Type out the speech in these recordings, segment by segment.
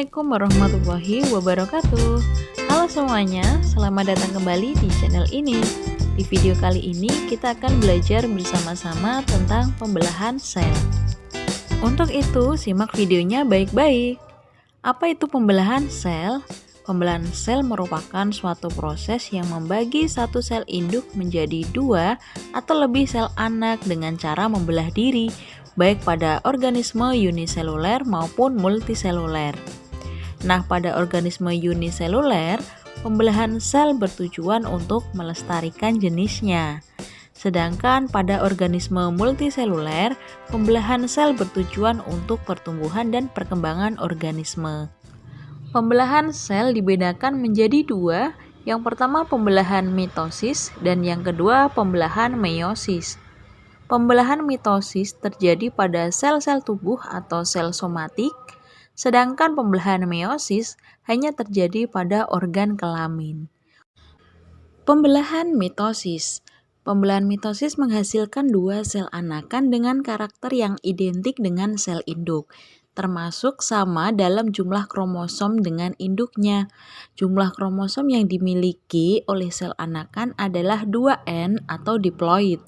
Assalamualaikum warahmatullahi wabarakatuh. Halo semuanya, selamat datang kembali di channel ini. Di video kali ini kita akan belajar bersama-sama tentang pembelahan sel. Untuk itu, simak videonya baik-baik. Apa itu pembelahan sel? Pembelahan sel merupakan suatu proses yang membagi satu sel induk menjadi dua atau lebih sel anak dengan cara membelah diri, baik pada organisme uniseluler maupun multiseluler. Nah, pada organisme uniseluler, pembelahan sel bertujuan untuk melestarikan jenisnya. Sedangkan pada organisme multiseluler, pembelahan sel bertujuan untuk pertumbuhan dan perkembangan organisme. Pembelahan sel dibedakan menjadi dua, yang pertama pembelahan mitosis dan yang kedua pembelahan meiosis. Pembelahan mitosis terjadi pada sel-sel tubuh atau sel somatik, sedangkan pembelahan meiosis hanya terjadi pada organ kelamin. Pembelahan mitosis. Pembelahan mitosis menghasilkan dua sel anakan dengan karakter yang identik dengan sel induk, termasuk sama dalam jumlah kromosom dengan induknya. Jumlah kromosom yang dimiliki oleh sel anakan adalah 2N atau diploid.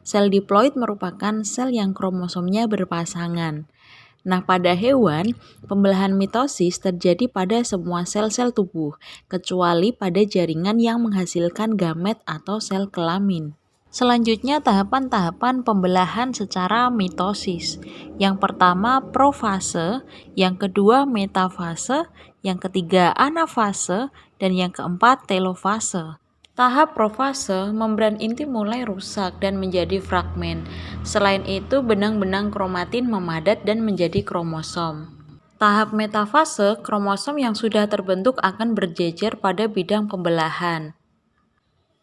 Sel diploid merupakan sel yang kromosomnya berpasangan. Nah, pada hewan, pembelahan mitosis terjadi pada semua sel-sel tubuh, kecuali pada jaringan yang menghasilkan gamet atau sel kelamin. Selanjutnya, tahapan-tahapan pembelahan secara mitosis. Yang pertama profase, yang kedua metafase, yang ketiga anafase, dan yang keempat telofase. Tahap profase, membran inti mulai rusak dan menjadi fragmen. Selain itu, benang-benang kromatin memadat dan menjadi kromosom. Tahap metafase, kromosom yang sudah terbentuk akan berjejer pada bidang pembelahan.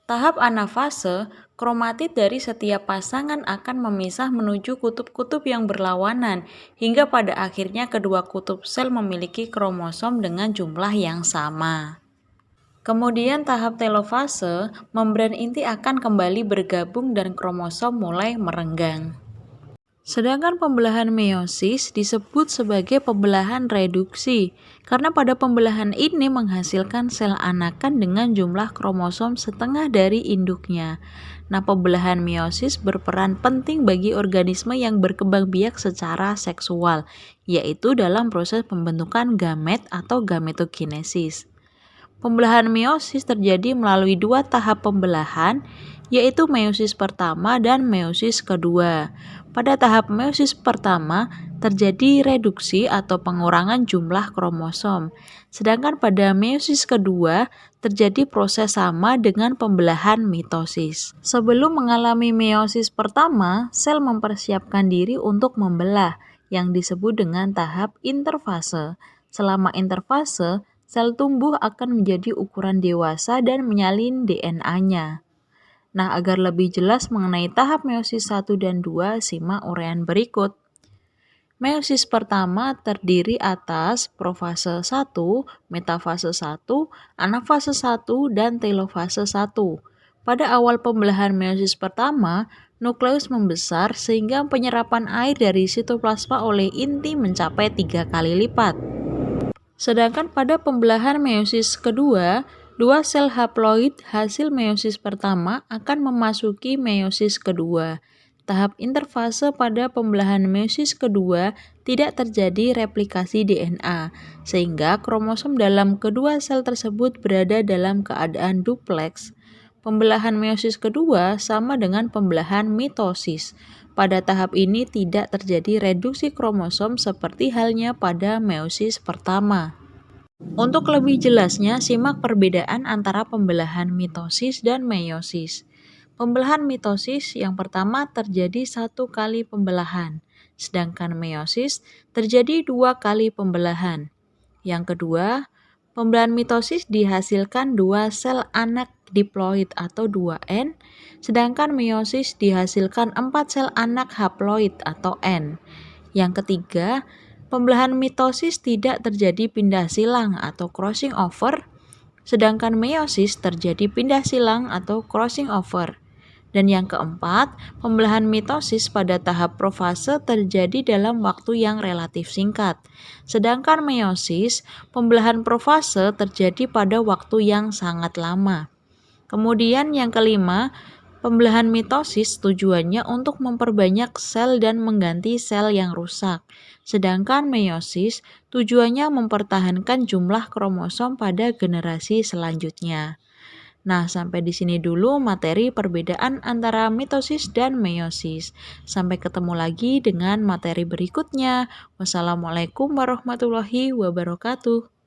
Tahap anafase, kromatid dari setiap pasangan akan memisah menuju kutub-kutub yang berlawanan, hingga pada akhirnya kedua kutub sel memiliki kromosom dengan jumlah yang sama. Kemudian tahap telofase, membran inti akan kembali bergabung dan kromosom mulai merenggang. Sedangkan pembelahan meiosis disebut sebagai pembelahan reduksi, karena pada pembelahan ini menghasilkan sel anakan dengan jumlah kromosom setengah dari induknya. Nah, pembelahan meiosis berperan penting bagi organisme yang berkembang biak secara seksual, yaitu dalam proses pembentukan gamet atau gametogenesis. Pembelahan meiosis terjadi melalui dua tahap pembelahan, yaitu meiosis pertama dan meiosis kedua. Pada tahap meiosis pertama terjadi reduksi atau pengurangan jumlah kromosom, sedangkan pada meiosis kedua terjadi proses sama dengan pembelahan mitosis. Sebelum mengalami meiosis pertama, sel mempersiapkan diri untuk membelah, yang disebut dengan tahap interfase. Selama interfase, sel tumbuh akan menjadi ukuran dewasa dan menyalin DNA-nya. Nah, agar lebih jelas mengenai tahap meiosis 1 dan 2, simak uraian berikut. Meiosis pertama terdiri atas profase 1, metafase 1, anafase 1, dan telofase 1. Pada awal pembelahan meiosis pertama, nukleus membesar sehingga penyerapan air dari sitoplasma oleh inti mencapai 3 kali lipat. Sedangkan pada pembelahan meiosis kedua, dua sel haploid hasil meiosis pertama akan memasuki meiosis kedua. Tahap interfase pada pembelahan meiosis kedua tidak terjadi replikasi DNA, sehingga kromosom dalam kedua sel tersebut berada dalam keadaan dupleks. Pembelahan meiosis kedua sama dengan pembelahan mitosis. Pada tahap ini tidak terjadi reduksi kromosom seperti halnya pada meiosis pertama. Untuk lebih jelasnya, simak perbedaan antara pembelahan mitosis dan meiosis. Pembelahan mitosis yang pertama terjadi 1 kali pembelahan, sedangkan meiosis terjadi 2 kali pembelahan. Yang kedua, pembelahan mitosis dihasilkan 2 sel anak diploid atau 2N, sedangkan meiosis dihasilkan 4 sel anak haploid atau N. Yang ketiga, pembelahan mitosis tidak terjadi pindah silang atau crossing over, sedangkan meiosis terjadi pindah silang atau crossing over. Dan yang keempat, pembelahan mitosis pada tahap profase terjadi dalam waktu yang relatif singkat. Sedangkan meiosis, pembelahan profase terjadi pada waktu yang sangat lama. Kemudian yang kelima, pembelahan mitosis tujuannya untuk memperbanyak sel dan mengganti sel yang rusak. Sedangkan meiosis tujuannya mempertahankan jumlah kromosom pada generasi selanjutnya. Nah, sampai di sini dulu materi perbedaan antara mitosis dan meiosis. Sampai ketemu lagi dengan materi berikutnya. Wassalamualaikum warahmatullahi wabarakatuh.